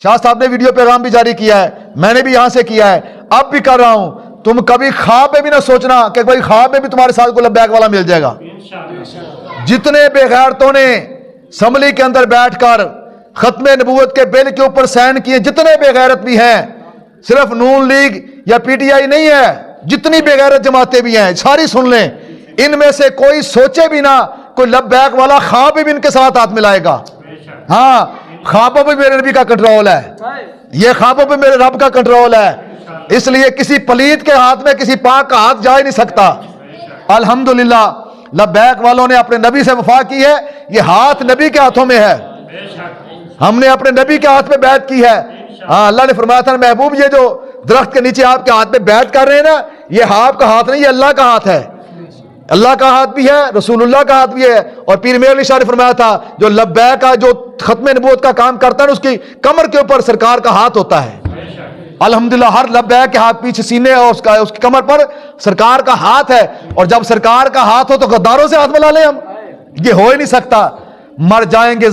شاہ صاحب نے ویڈیو پیغام بھی جاری کیا ہے، میں نے بھی یہاں سے کیا ہے، اب بھی کر رہا ہوں. تم کبھی خواب میں بھی نہ سوچنا کہ بھائی خواب میں بھی تمہارے ساتھ کوئی لبیک والا مل جائے گا. جتنے بے غیرتوں نے اسمبلی کے اندر بیٹھ کر ختم نبوت کے بل کے اوپر سائن کیے، جتنے بے غیرت بھی ہیں، صرف نون لیگ یا پی ٹی آئی نہیں ہے، جتنی بے غیرت جماعتیں بھی ہیں ساری سن لیں، ان میں سے کوئی سوچے بھی نہ کوئی لبیک والا خواب میں بھی ان کے ساتھ ہاتھ ملائے گا. ہاں، خوابوں پہ میرے نبی کا کنٹرول ہے، یہ خوابوں پہ میرے رب کا کنٹرول ہے، اس لیے کسی پلیت کے ہاتھ میں کسی پاک کا ہاتھ جا ہی نہیں سکتا. الحمدللہ لبیک والوں نے اپنے نبی سے وفا کی ہے، یہ ہاتھ نبی کے ہاتھوں میں ہے، ہم نے اپنے نبی کے ہاتھ پہ بیعت کی ہے. ہاں، اللہ نے فرمایا تھا محبوب یہ جو درخت کے نیچے آپ کے ہاتھ پہ بیعت کر رہے ہیں نا، یہ آپ کا ہاتھ نہیں، یہ اللہ کا ہاتھ ہے. اللہ کا ہاتھ بھی ہے، رسول اللہ کا ہاتھ بھی ہے. اور پیر میر علی شاہ نے فرمایا تھا جو لبیک کا جو ختم نبوت کا کام کرتا ہے اس کی کمر کے اوپر سرکار کا ہاتھ ہوتا ہے. الحمدللہ ہر لبیک کے ہاتھ پیچھے سینے اور اس کی کمر پر سرکار کا ہاتھ ہے. اور جب سرکار کا ہاتھ ہو تو غداروں سے ہاتھ ملا لیں ہم؟ یہ ہو ہی نہیں سکتا. مر جائیں گے